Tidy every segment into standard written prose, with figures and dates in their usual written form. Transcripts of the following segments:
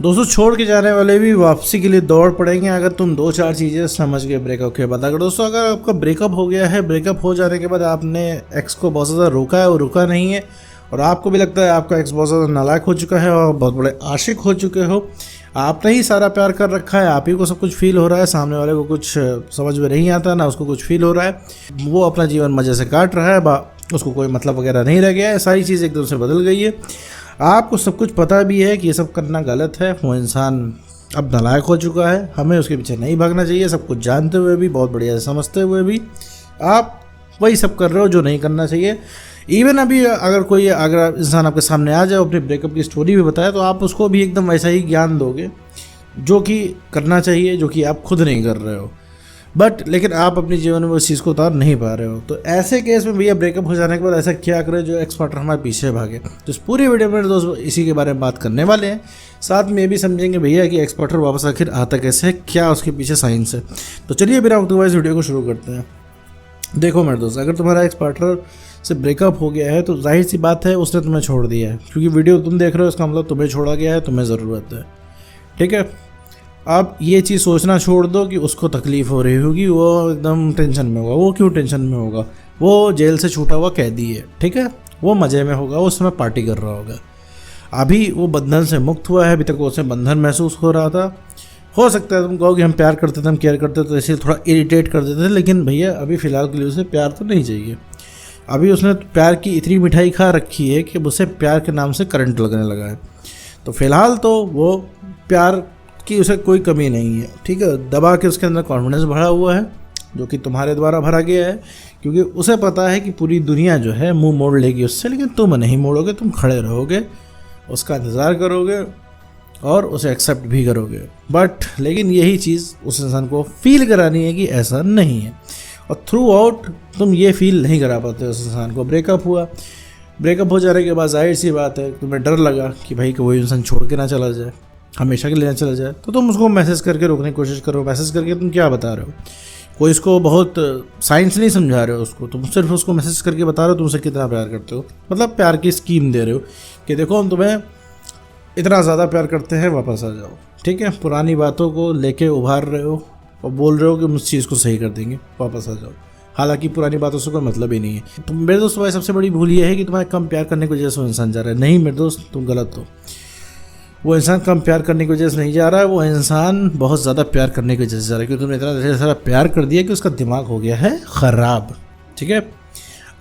दोस्तों छोड़ के जाने वाले भी वापसी के लिए दौड़ पड़ेंगे अगर तुम दो चार चीज़ें समझ गए ब्रेकअप के बाद। अगर दोस्तों अगर आपका ब्रेकअप हो गया है, ब्रेकअप हो जाने के बाद आपने एक्स को बहुत ज़्यादा रोका है और रुका नहीं है, और आपको भी लगता है आपका एक्स बहुत ज़्यादा नालायक हो चुका है और बहुत बड़े आशिक हो चुके हो, आपने ही सारा प्यार कर रखा है, आप ही को सब कुछ फील हो रहा है, सामने वाले को कुछ समझ में नहीं आता, ना उसको कुछ फील हो रहा है, वो अपना जीवन मज़े से काट रहा है, उसको कोई मतलब वगैरह नहीं रह गया है, सारी चीज़ एकदम से बदल गई है, आपको सब कुछ पता भी है कि ये सब करना गलत है, वो इंसान अब नालायक हो चुका है, हमें उसके पीछे नहीं भागना चाहिए, सब कुछ जानते हुए भी, बहुत बढ़िया समझते हुए भी आप वही सब कर रहे हो जो नहीं करना चाहिए। इवन अभी अगर इंसान आपके सामने आ जाए, अपने ब्रेकअप की स्टोरी भी बताए, तो आप उसको भी एकदम वैसा ही ज्ञान दोगे जो कि करना चाहिए, जो कि आप खुद नहीं कर रहे हो, लेकिन आप अपने जीवन में उस चीज़ को उतार नहीं पा रहे हो। तो ऐसे केस में भैया ब्रेकअप हो जाने के बाद ऐसा क्या करें जो एक्स पार्टनर हमारे पीछे भागे। तो इस पूरी वीडियो में दोस्तों इसी के बारे में बात करने वाले हैं, साथ में ये भी समझेंगे भैया कि एक्स पार्टनर वापस आखिर आता कैसे है, क्या उसके पीछे साइंस है। तो चलिए बिना वक्त इस वीडियो को शुरू करते हैं। देखो मेरे दोस्त, अगर तुम्हारा एक्स पार्टनर से ब्रेकअप हो गया है तो जाहिर सी बात है उसने तुम्हें छोड़ दिया है, क्योंकि वीडियो तुम देख रहे हो इसका मतलब तुम्हें छोड़ा गया है, तुम्हें ज़रूरत है, ठीक है। अब ये चीज़ सोचना छोड़ दो कि उसको तकलीफ़ हो रही होगी, वो एकदम टेंशन में होगा। वो क्यों टेंशन में होगा? वो जेल से छूटा हुआ कैदी है, ठीक है, वो मज़े में होगा, वो उस समय पार्टी कर रहा होगा। अभी वो बंधन से मुक्त हुआ है, अभी तक उसे बंधन महसूस हो रहा था। हो सकता है तुम कहो कि हम प्यार करते थे, हम केयर करते थे, तो इसलिए थोड़ा इरिटेट कर देते थे, लेकिन भैया अभी फ़िलहाल के लिए उसे प्यार तो नहीं चाहिए। अभी उसने प्यार की इतनी मिठाई खा रखी है कि उसे प्यार के नाम से करंट लगने लगा है। तो फ़िलहाल तो वो प्यार कि उसे कोई कमी नहीं है, ठीक है। दबा के उसके अंदर कॉन्फिडेंस भरा हुआ है, जो कि तुम्हारे द्वारा भरा गया है, क्योंकि उसे पता है कि पूरी दुनिया जो है मुंह मोड़ लेगी उससे, लेकिन तुम नहीं मोड़ोगे, तुम खड़े रहोगे, उसका इंतज़ार करोगे और उसे एक्सेप्ट भी करोगे। लेकिन यही चीज़ उस इंसान को फील करानी है कि ऐसा नहीं है, और थ्रू आउट तुम ये फील नहीं करा पाते उस इंसान को। ब्रेकअप हो जाने के बाद जाहिर सी बात है तुम्हें डर लगा कि भाई कोई इंसान छोड़ के ना चला जाए, हमेशा के लिए चला जाए, तो तुम उसको मैसेज करके रोकने की कोशिश करो। मैसेज करके तुम क्या बता रहे हो? कोई इसको बहुत साइंस नहीं समझा रहे हो उसको, तुम सिर्फ उसको मैसेज करके बता रहे हो तुमसे कितना प्यार करते हो, मतलब प्यार की स्कीम दे रहे हो कि देखो हम तुम्हें इतना ज़्यादा प्यार करते हैं, वापस आ जाओ, ठीक है। पुरानी बातों को लेके उभार रहे हो और बोल रहे हो कि हम उस चीज़ को सही कर देंगे, वापस आ जाओ, हालांकि पुरानी बातों से कोई मतलब ही नहीं है। तुम मेरे दोस्त भाई सबसे बड़ी भूल ये है कि तुम्हारे कम प्यार करने की वजह से वो इंसान जा रहा है। नहीं मेरे दोस्त, तुम गलत हो। वो इंसान कम प्यार करने की वजह से नहीं जा रहा है, वो इंसान बहुत ज़्यादा प्यार करने की वजह से जा रहा है, क्योंकि तुमने इतना ढेर सारा प्यार कर दिया कि उसका दिमाग हो गया है ख़राब, ठीक है।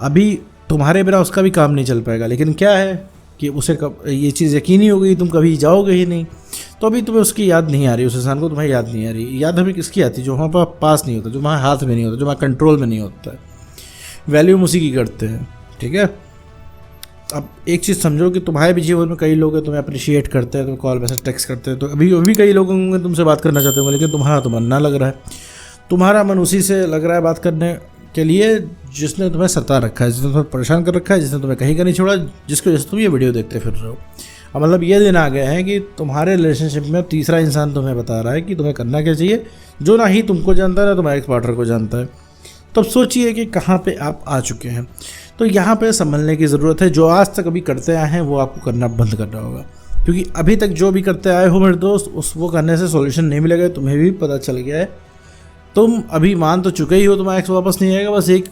अभी तुम्हारे बिना उसका भी काम नहीं चल पाएगा, लेकिन क्या है कि उसे ये चीज़ यकीनी हो गई, तुम कभी जाओगे ही नहीं, तो अभी तुम्हें उसकी याद नहीं आ रही, उस इंसान को तुम्हें याद नहीं आ रही। याद हमें किसकी आती? जो हमारे पास नहीं होता, जो हमारे हाथ में नहीं होता, जो हमारे कंट्रोल में नहीं होता है। वैल्यू हम उसी की करते हैं, ठीक है। अब एक चीज़ समझो कि तुम्हारे भी जीवन में कई लोग हैं तुम्हें अप्रिशिएट करते हैं, तुम कॉल मैसेज टेक्स्ट करते हैं, तो अभी कई लोग होंगे तुमसे बात करना चाहते होंगे, लेकिन तुम्हारा तो मन ना लग रहा है, तुम्हारा मन उसी से लग रहा है बात करने के लिए जिसने तुम्हें सता रखा है, जिसने तुम्हें परेशान कर रखा है, जिसने तुम्हें कहीं का नहीं छोड़ा, जिसकी वजह से तुम ये वीडियो देखते फिर रहे हो। अब मतलब ये दिन आ गए हैं कि तुम्हारे रिलेशनशिप में तीसरा इंसान तुम्हें बता रहा है कि तुम्हें करना क्या चाहिए, जो ना ही तुमको जानता है ना तुम्हारे एक्स पार्टनर को जानता है। तब सोचिए कि कहाँ पे आप आ चुके हैं। तो यहाँ पे संभलने की ज़रूरत है। जो आज तक अभी करते आए हैं वो आपको करना बंद करना होगा, क्योंकि अभी तक जो भी करते आए हो मेरे दोस्त, वो करने से सॉल्यूशन नहीं मिलेगा। तुम्हें भी पता चल गया है, तुम अभी मान तो चुके ही हो तुम्हारा एक्स वापस नहीं आएगा, बस एक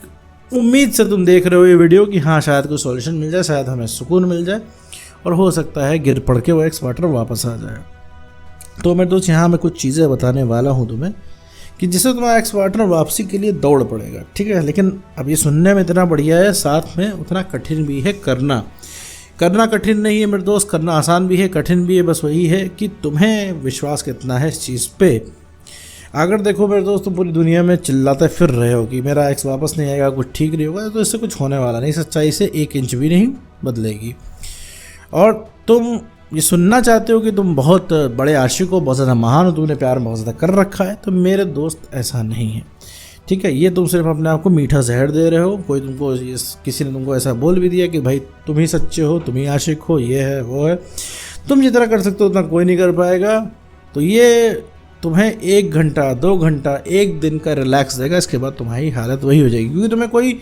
उम्मीद से तुम देख रहे हो ये वीडियो कि हाँ शायद कोई सॉल्यूशन मिल जाए, शायद हमें सुकून मिल जाए, और हो सकता है गिर पड़ के वो एक्स पार्टनर वापस आ जाए। तो मेरे दोस्त यहाँ मैं कुछ चीज़ें बताने वाला हूँ तुम्हें कि जिससे तुम्हारा एक्स पार्टनर वापसी के लिए दौड़ पड़ेगा, ठीक है। लेकिन अब ये सुनने में इतना बढ़िया है, साथ में उतना कठिन भी है। करना कठिन नहीं है मेरे दोस्त, करना आसान भी है, कठिन भी है। बस वही है कि तुम्हें विश्वास कितना है इस चीज़ पे। अगर देखो मेरे दोस्त, तुम पूरी दुनिया में चिल्लाते फिर रहे हो कि मेरा एक्स वापस नहीं आएगा, कुछ ठीक नहीं होगा, तो इससे कुछ होने वाला नहीं। सच्चाई से 1 इंच भी नहीं बदलेगी। और तुम ये सुनना चाहते हो कि तुम बहुत बड़े आशिक हो, बहुत ज़्यादा महान हो, तुमने प्यार बहुत ज़्यादा कर रखा है, तो मेरे दोस्त ऐसा नहीं है, ठीक है। ये तुम सिर्फ अपने आप को मीठा जहर दे रहे हो। कोई तुमको किसी ने तुमको ऐसा बोल भी दिया कि भाई तुम ही सच्चे हो, तुम ही आशिक हो, ये है वो है, तुम जितना कर सकते हो उतना कोई नहीं कर पाएगा। तो ये तुम्हें 1 घंटा 2 घंटा 1 दिन का रिलैक्स देगा, इसके बाद तुम्हारी हालत वही हो जाएगी, क्योंकि तुम्हें कोई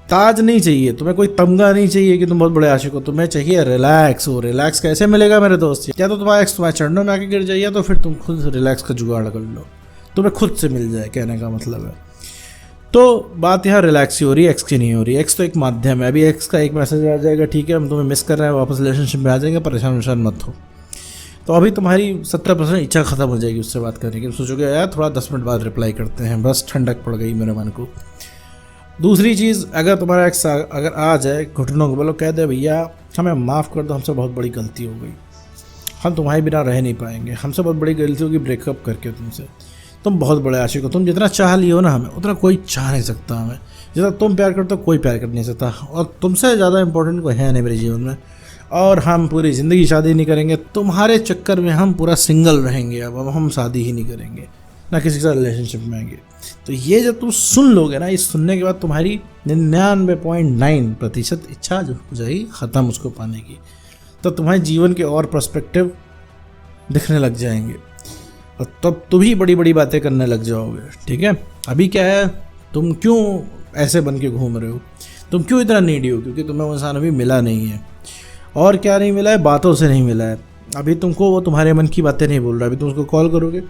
ताज नहीं चाहिए तुम्हें, कोई तमगा नहीं चाहिए कि तुम बहुत बड़े आशिक हो, तुम्हें चाहिए रिलैक्स हो। रिलैक्स कैसे मिलेगा मेरे दोस्त? या तो तुम्हारा एक्स तुम्हारे चरणों में आके गिर जाइए, तो फिर तुम खुद रिलैक्स का जुगाड़ कर लो, तुम्हें खुद से मिल जाए, कहने का मतलब है। तो बात यहाँ रिलैक्स ही हो रही है, एक्स की नहीं हो रही। एक्स तो एक माध्यम है। अभी एक्स का एक मैसेज आ जाएगा, ठीक है हम तुम्हें मिस कर रहे हैं, वापस रिलेशनशिप में आ जाएंगे, परेशान वरेशान मत हो। तो अभी तुम्हारी 70% इच्छा खत्म हो जाएगी उससे बात करने की। सोचोगे यार थोड़ा 10 मिनट बाद रिप्लाई करते हैं, बस ठंडक पड़ गई मेरे मन को। दूसरी चीज़, अगर तुम्हारा एक्स अगर आ जाए घुटनों को बोलो, कह दे भैया हमें माफ़ कर दो, हमसे बहुत बड़ी गलती हो गई, हम तुम्हारे बिना रह नहीं पाएंगे, हमसे बहुत बड़ी गलती होगी ब्रेकअप करके तुमसे, तुम बहुत बड़े आशिक हो, तुम जितना चाह लियो ना हमें, उतना कोई चाह नहीं सकता हमें, जितना तुम प्यार करते हो कोई प्यार कर नहीं सकता, और तुमसे ज़्यादा इंपॉर्टेंट कोई है नहीं मेरे जीवन में, और हम पूरी ज़िंदगी शादी नहीं करेंगे, तुम्हारे चक्कर में हम पूरा सिंगल रहेंगे, अब हम शादी ही नहीं करेंगे, ना किसी के साथ रिलेशनशिप में आएंगे। तो ये जब तुम सुन लोगे ना, ये सुनने के बाद तुम्हारी 99.9% इच्छा जो हो जाएगी ख़त्म उसको पाने की, तो तुम्हारे जीवन के और पर्सपेक्टिव दिखने लग जाएंगे, और तब तुम ही बड़ी बड़ी बातें करने लग जाओगे। ठीक है, अभी क्या है, तुम क्यों ऐसे बन के घूम रहे हो, तुम क्यों इतना नीडी हो? क्योंकि तुम्हें वो इंसान अभी मिला नहीं है। और क्या नहीं मिला है? बातों से नहीं मिला है। अभी तुमको वो तुम्हारे मन की बातें नहीं बोल रहा। अभी तुम उसको कॉल करोगे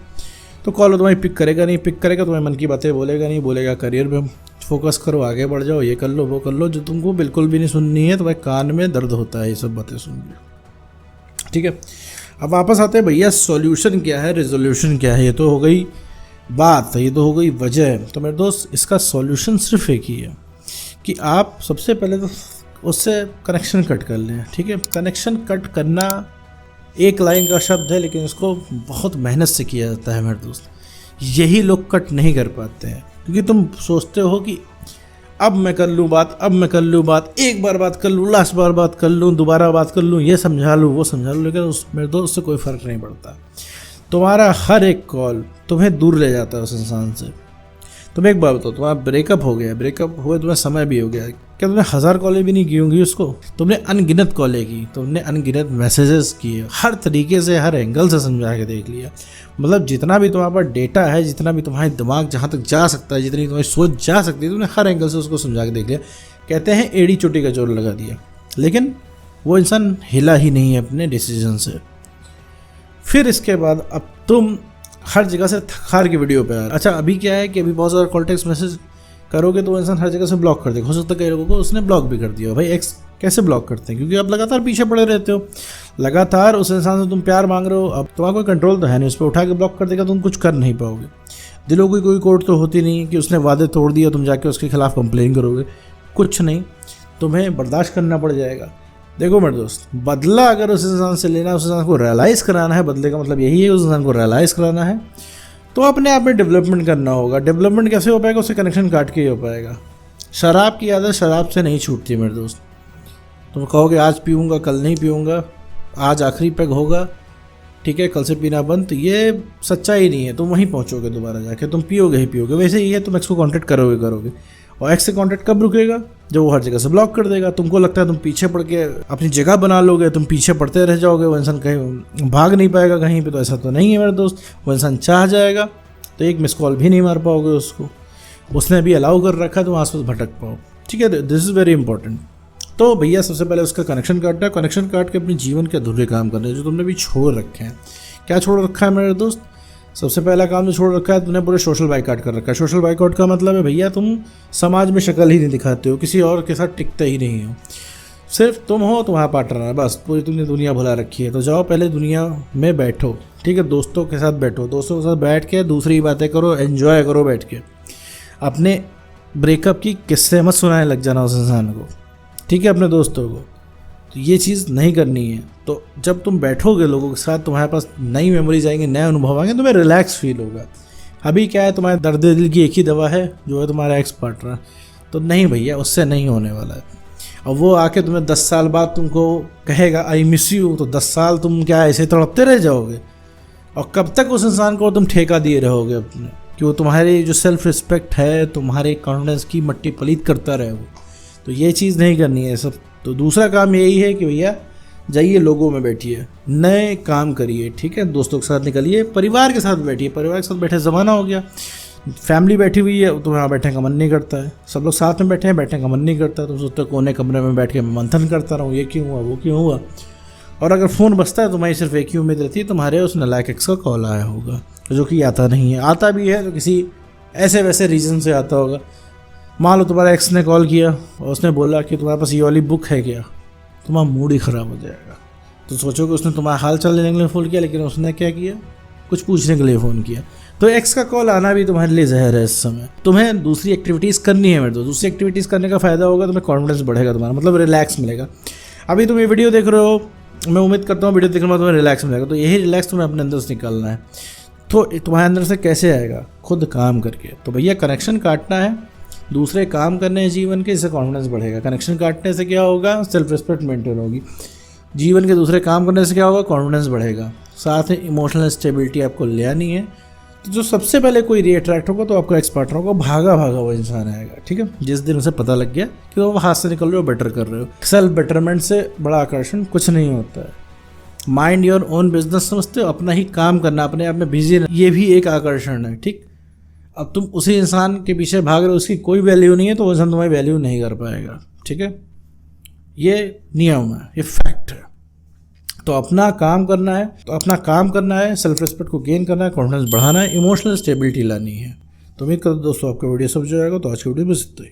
तो कॉल तुम्हारी पिक करेगा नहीं, पिक करेगा तुम्हारे मन की बातें बोलेगा नहीं, बोलेगा करियर में फोकस करो, आगे बढ़ जाओ, ये कर लो वो कर लो, जो तुमको बिल्कुल भी नहीं सुननी है। तुम्हारे कान में दर्द होता है ये सब बातें सुन के। ठीक है, अब वापस आते हैं भैया, सॉल्यूशन क्या है, रेजोल्यूशन क्या है। ये तो हो गई बात, ये तो हो गई वजह। तो मेरे दोस्त इसका सॉल्यूशन सिर्फ एक ही है कि आप सबसे पहले तो उससे कनेक्शन कट कर लें। ठीक है, कनेक्शन कट करना एक लाइन का शब्द है, लेकिन इसको बहुत मेहनत से किया जाता है मेरे दोस्त। यही लोग कट नहीं कर पाते हैं, क्योंकि तुम सोचते हो कि अब मैं कर लूँ बात, अब मैं कर लूँ बात, एक बार बात कर लूँ, लास्ट बार बात कर लूँ, दोबारा बात कर लूँ, ये समझा लूँ वो समझा लूँ, लेकिन मेरे दोस्त से कोई फ़र्क नहीं पड़ता। तुम्हारा हर एक कॉल तुम्हें दूर ले जाता है उस इंसान से। तुम एक बार बताओ, तुम्हारा ब्रेकअप हो गया, ब्रेकअप हुए तुम्हें समय भी हो गया, क्या तुमने 1000 कॉलें भी नहीं की होंगी उसको? तुमने अनगिनत कॉलें की, तुमने अनगिनत मैसेजेस किए, हर तरीके से हर एंगल से समझा के देख लिया। मतलब जितना भी तुम्हारे पास डेटा है, जितना भी तुम्हारे दिमाग जहाँ तक जा सकता है, जितनी तुम्हारी सोच जा सकती है, तुमने हर एंगल से उसको समझा के देख लिया। कहते हैं एड़ी चोटी का जोर लगा दिया, लेकिन वो इंसान हिला ही नहीं है अपने डिसीजन से। फिर इसके बाद अब तुम हर जगह से थकार की वीडियो पे आ रहे। अच्छा, अभी क्या है कि अभी बहुत ज़्यादा कॉल टेक्स्ट मैसेज करोगे तो वो इंसान हर जगह से ब्लॉक कर देगा। हो सकता है कई लोगों को उसने ब्लॉक भी कर दिया। भाई एक्स कैसे ब्लॉक करते हैं? क्योंकि आप लगातार पीछे पड़े रहते हो, लगातार उस इंसान से तुम प्यार मांग रहे हो। अब तुम्हारा कोई कंट्रोल तो है नहीं, उस पर उठा के ब्लॉक कर देगा, तुम कुछ कर नहीं पाओगे। दिलों की कोई कोर्ट तो होती नहीं कि उसने वादे तोड़ दिया तुम जाके उसके खिलाफ कंप्लेन करोगे, कुछ नहीं, तुम्हें बर्दाश्त करना पड़ जाएगा। देखो मेरे दोस्त, बदला अगर उस इंसान से लेना है, उस इंसान को रियलाइज़ कराना है, बदले का मतलब यही है उस इंसान को रियलाइज़ कराना है, तो अपने आप में डेवलपमेंट करना होगा। डेवलपमेंट कैसे हो पाएगा? उससे कनेक्शन काट के ही हो पाएगा। शराब की आदत शराब से नहीं छूटती मेरे दोस्त। तुम कहोगे आज पीऊँगा कल नहीं पीऊँगा, आज आखिरी पैग होगा, ठीक है, कल से पीना बंद, तो ये सच्चाई नहीं है। तुम वहीं पहुँचोगे दोबारा जाके, तुम पियोगे ही पियोगे। वैसे ही है, तुम एक्स को कॉन्टेक्ट करोगे, और एक्स से कॉन्टेक्ट कब रुकेगा? जब वो हर जगह से ब्लॉक कर देगा। तुमको लगता है तुम पीछे पड़ के अपनी जगह बना लोगे, तुम पीछे पड़ते रह जाओगे, वो इंसान कहीं भाग नहीं पाएगा कहीं पे। तो ऐसा तो नहीं है मेरे दोस्त, वो इंसान चाह जाएगा तो एक मिस कॉल भी नहीं मार पाओगे उसको, उसने भी अलाउ कर रखा है, तो आस पास भटक पाओ। ठीक है, दिस इज़ वेरी इंपॉर्टेंट। तो भैया सबसे पहले उसका कनेक्शन काटना है। कनेक्शन काट के अपने जीवन के अधूरे काम करने जो तुमने भी छोड़ रखे हैं। क्या छोड़ रखा है मेरे दोस्त? सबसे पहला काम जो छोड़ रखा है, तुमने पूरे सोशल बाइकआउट कर रखा है। सोशल बाइकआउट का मतलब है भैया तुम समाज में शक्ल ही नहीं दिखाते हो, किसी और के साथ टिकते ही नहीं हो, सिर्फ तुम हो, तुम्हारा पार्टनर है, बस पूरी तुमने दुनिया भुला रखी है। तो जाओ पहले दुनिया में बैठो, ठीक है, दोस्तों के साथ बैठो, दोस्तों के साथ बैठ के दूसरी बातें करो, एंजॉय करो बैठ के। अपने ब्रेकअप की किस्से मत सुनाने लग जाना उस इंसान को, ठीक है, अपने दोस्तों को। तो ये चीज़ नहीं करनी है। तो जब तुम बैठोगे लोगों के साथ, तुम्हारे पास नई मेमोरीज आएंगे, नए अनुभव आएंगे, तुम्हें रिलैक्स फील होगा। अभी क्या है, तुम्हारे दर्द दिल की एक ही दवा है जो है तुम्हारा एक्स पार्टनर। तो नहीं भैया, उससे नहीं होने वाला है। और वो आके तुम्हें 10 साल बाद तुमको कहेगा आई मिस यू, तो 10 साल तुम क्या ऐसे तड़पते रह जाओगे? और कब तक उस इंसान को तुम ठेका दिए रहोगे अपने, कि वो तुम्हारी जो सेल्फ रिस्पेक्ट है, तुम्हारे कॉन्फिडेंस की मट्टी पलीत करता रहे वो? तो ये चीज़ नहीं करनी है सब। तो दूसरा काम यही है कि भैया जाइए लोगों में बैठिए, नए काम करिए, ठीक है, दोस्तों के साथ निकलिए, परिवार के साथ बैठिए। परिवार के साथ बैठे ज़माना हो गया, फैमिली बैठी हुई है, तुम्हें वहाँ बैठने का मन नहीं करता है, सब लोग साथ में बैठे हैं, बैठने का मन नहीं करता, तुम सोचते हो कोने कमरे में बैठ के मैं मंथन करता रहूँ, ये क्यों हुआ वो क्यों हुआ। और अगर फ़ोन बजता है तुम्हारी सिर्फ एक ही उम्मीद रहती है, तुम्हारे उस नालायक एक्स का कॉल आया होगा, जो कि आता नहीं है, आता भी है तो किसी ऐसे वैसे रीज़न से आता होगा। मान लो तुम्हारा एक्स ने कॉल किया और उसने बोला कि तुम्हारे पास ये वाली बुक है क्या, तुम्हारा मूड ही ख़राब हो जाएगा। तो सोचो कि उसने तुम्हारा हाल चाल लेने के लिए फ़ोन किया, लेकिन उसने क्या किया, कुछ पूछने के लिए फ़ोन किया। तो एक्स का कॉल आना भी तुम्हारे लिए जहर है। इस समय तुम्हें दूसरी एक्टिविटीज़ करनी है मेरे दोस्त। दूसरी एक्टिविटीज़ करने का फ़ायदा होगा, तुम्हें कॉन्फिडेंस बढ़ेगा तुम्हारा, मतलब रिलैक्स मिलेगा। अभी तुम ये वीडियो देख रहे हो, मैं उम्मीद करता हूँ वीडियो देखने के बाद तुम्हें रिलैक्स मिलेगा। तो यही रिलैक्स तुम्हें अपने अंदर से निकालना है। तो तुम्हारे अंदर से कैसे आएगा, खुद काम करके। तो भैया कनेक्शन काटना है, दूसरे काम करने हैं जीवन के, इससे कॉन्फिडेंस बढ़ेगा। कनेक्शन काटने से क्या होगा, सेल्फ रिस्पेक्ट मेंटेन होगी। जीवन के दूसरे काम करने से क्या होगा, कॉन्फिडेंस बढ़ेगा। साथ में इमोशनल स्टेबिलिटी आपको ले आनी है। तो जो सबसे पहले कोई रीअट्रैक्ट होगा तो आपका एक्स पार्टनर होगा, भागा भागा वो इंसान आएगा, ठीक है। जिस दिन उसे पता लग गया कि वो हाथ से निकल रहे हो, बेटर कर रहे हो। सेल्फ बेटरमेंट से बड़ा आकर्षण कुछ नहीं होता है। माइंड योर ओन बिजनेस समझते हो, अपना ही काम करना, अपने आप में बिजी रहना, ये भी एक आकर्षण है, ठीक। अब तुम उसी इंसान के पीछे भाग रहे हो, उसकी कोई वैल्यू नहीं है, तो वो इंसान तुम्हारी वैल्यू नहीं कर पाएगा, ठीक है। ये नियम है, ये फैक्ट है। तो अपना काम करना है, सेल्फ रिस्पेक्ट को गेन करना है, कॉन्फिडेंस बढ़ाना है, इमोशनल स्टेबिलिटी लानी है। तो उम्मीद करता हूं दोस्तों आपको वीडियो समझ आएगा। तो आज की वीडियो में इतना ही।